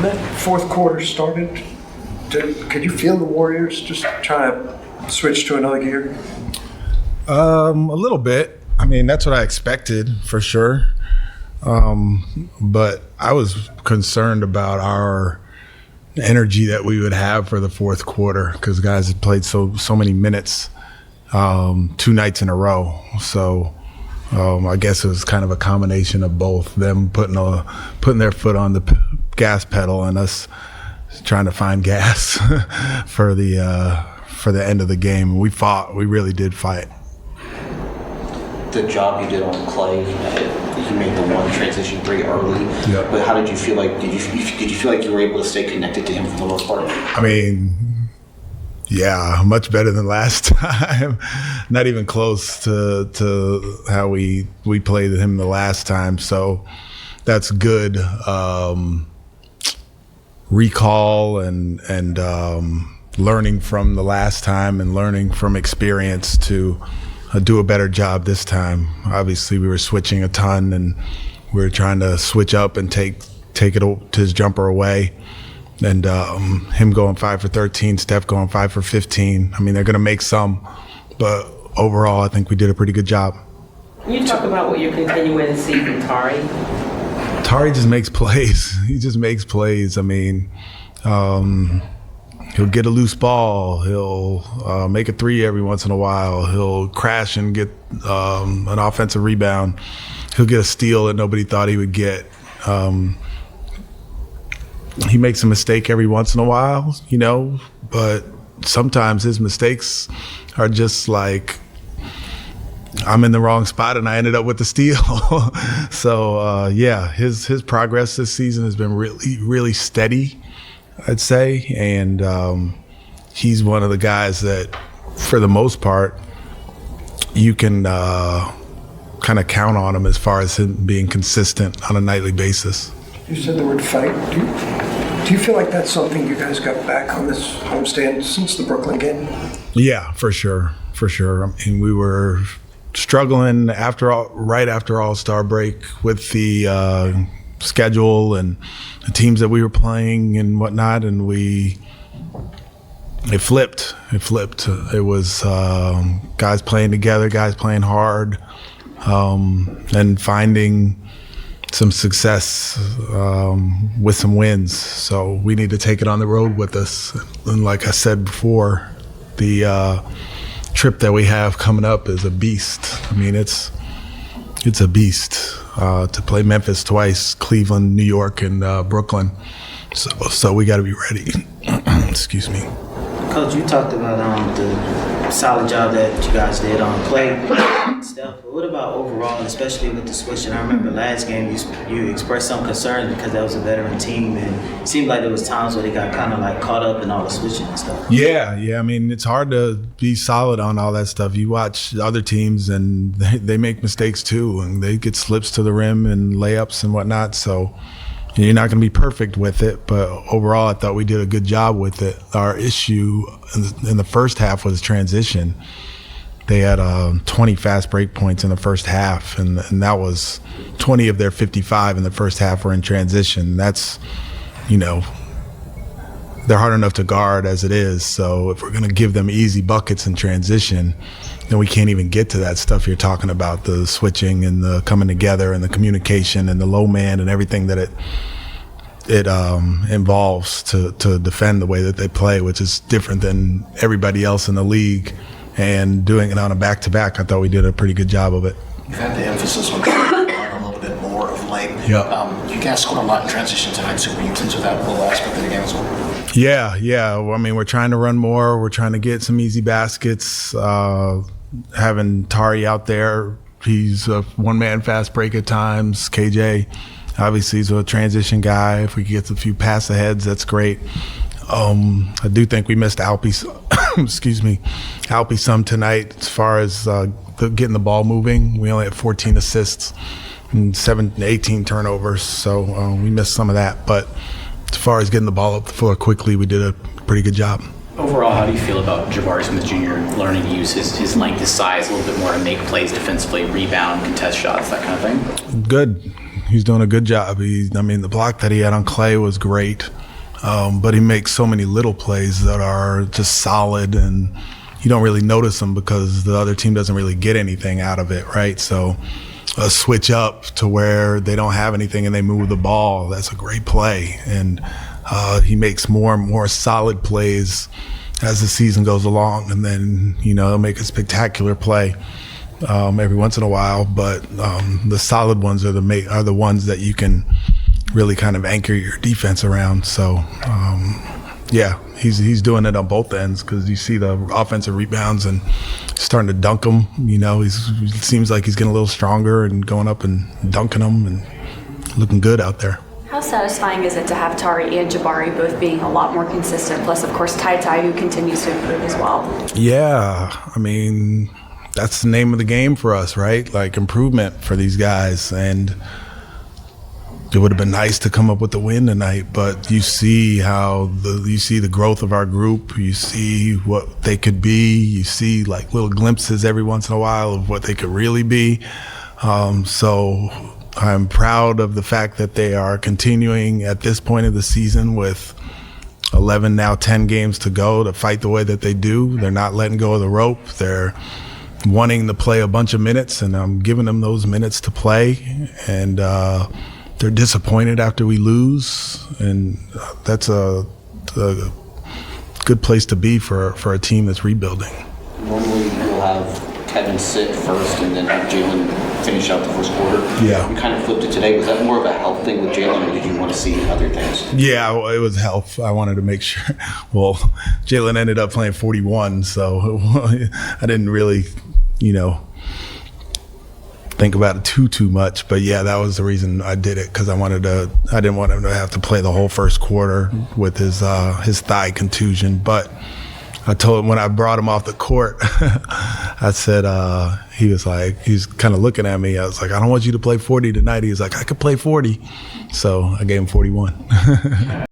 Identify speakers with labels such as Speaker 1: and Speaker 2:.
Speaker 1: that fourth quarter started, could you feel the Warriors just trying to switch to another gear?
Speaker 2: A little bit. I mean, that's what I expected for sure. But I was concerned about our energy that we would have for the fourth quarter because guys had played so many minutes 2 nights in a row. So I guess it was kind of a combination of both them putting their foot on the gas pedal and us trying to find gas for the end of the game. We fought. We really did fight.
Speaker 3: The job you did on Clay, you made the one transition 3 early.
Speaker 2: Yep.
Speaker 3: But how did you feel like? Did you feel like you were able to stay connected to him for the most part?
Speaker 2: I mean, yeah, much better than last time. Not even close to how we played him the last time. So that's good recall and learning from the last time and learning from experience to do a better job this time. Obviously, we were switching a ton, and we were trying to switch up and take it to his jumper away. And him going 5 for 13, Steph going 5 for 15. I mean, they're going to make some, but overall, I think we did a pretty good job.
Speaker 4: Can you talk about what you're continuing to see from Tari?
Speaker 2: Tari just makes plays. He just makes plays. I mean, he'll get a loose ball. He'll make a 3 every once in a while. He'll crash and get an offensive rebound. He'll get a steal that nobody thought he would get. He makes a mistake every once in a while, but sometimes his mistakes are just like, I'm in the wrong spot and I ended up with the steal. So, his progress this season has been really, really steady, I'd say. And he's one of the guys that, for the most part, you can kind of count on him as far as him being consistent on a nightly basis.
Speaker 1: You said the word fight. Do you feel like that's something you guys got back on this homestand since the Brooklyn game?
Speaker 2: Yeah, for sure. I mean, we were struggling right after All-Star break with the schedule and the teams that we were playing and whatnot, and it flipped. It was guys playing together, guys playing hard, and finding some success with some wins. So we need to take it on the road with us. And like I said before, the trip that we have coming up is a beast. I mean, it's a beast to play Memphis twice, Cleveland, New York, and Brooklyn. So we got to be ready. Excuse me.
Speaker 5: Coach, you talked about the solid job that you guys did on Clay and stuff. But what about overall, especially with the switching? I remember last game you expressed some concern because that was a veteran team, and it seemed like there was times where they got kind of like caught up in all the switching and stuff.
Speaker 2: Yeah. I mean, it's hard to be solid on all that stuff. You watch other teams, and they make mistakes too, and they get slips to the rim and layups and whatnot. So you're not going to be perfect with it, but overall, I thought we did a good job with it. Our issue in the first half was transition. They had 20 fast break points in the first half, and that was 20 of their 55 in the first half were in transition. That's, they're hard enough to guard as it is. So if we're going to give them easy buckets in transition, then we can't even get to that stuff you're talking about, the switching and the coming together and the communication and the low man and everything that it involves to defend the way that they play, which is different than everybody else in the league. And doing it on a back-to-back, I thought we did a pretty good job of it.
Speaker 6: You've had the emphasis on a little bit more of late.
Speaker 2: Yeah.
Speaker 6: You guys scored a lot in transition tonight, so were you pleased with that whole aspect of the game as well?
Speaker 2: Yeah. Well, I mean, we're trying to run more. We're trying to get some easy baskets. Having Tari out there, he's a one-man fast break at times. KJ, obviously, he's a transition guy. If we could get a few pass aheads, that's great. I do think we missed Alpi some tonight as far as getting the ball moving. We only had 14 assists and 18 turnovers, so we missed some of that. But as far as getting the ball up the floor quickly, we did a pretty good job.
Speaker 7: Overall, how do you feel about Jabari Smith Jr. learning to use his length, his size a little bit more to make plays defensively, rebound, contest shots, that kind of thing?
Speaker 2: Good. He's doing a good job. The block that he had on Clay was great, but he makes so many little plays that are just solid, and you don't really notice them because the other team doesn't really get anything out of it, right? So a switch up to where they don't have anything and they move the ball, that's a great play. And he makes more and more solid plays as the season goes along, and then he'll make a spectacular play every once in a while. But the solid ones are the ones that you can really kind of anchor your defense around. So yeah, he's doing it on both ends, because you see the offensive rebounds and starting to dunk them. He seems like he's getting a little stronger and going up and dunking them and looking good out there.
Speaker 8: How satisfying is it to have Tari and Jabari both being a lot more consistent, plus, of course, Ty, who continues to improve as well?
Speaker 2: Yeah, that's the name of the game for us, right? Like, improvement for these guys. And it would have been nice to come up with the win tonight, but you see the growth of our group. You see what they could be. You see like little glimpses every once in a while of what they could really be. So I'm proud of the fact that they are continuing at this point of the season with 11, now 10 games to go, to fight the way that they do. They're not letting go of the rope. They're wanting to play a bunch of minutes, and I'm giving them those minutes to play. And they're disappointed after we lose, and that's a good place to be for a team that's rebuilding.
Speaker 3: Normally you'll have Kevin sit first and then have Jalen finish out the first quarter.
Speaker 2: Yeah.
Speaker 3: You kind of flipped it today. Was that more of a health thing with Jalen, or did you want to see other things?
Speaker 2: Yeah, it was health. I wanted to make sure. Well, Jalen ended up playing 41, so I didn't really, think about it too much. But yeah, that was the reason I did it, because I didn't want him to have to play the whole first quarter with his thigh contusion. But I told him when I brought him off the court, I said, he was kind of looking at me. I was like, I don't want you to play 40 tonight. He was like, I could play 40. So I gave him 41.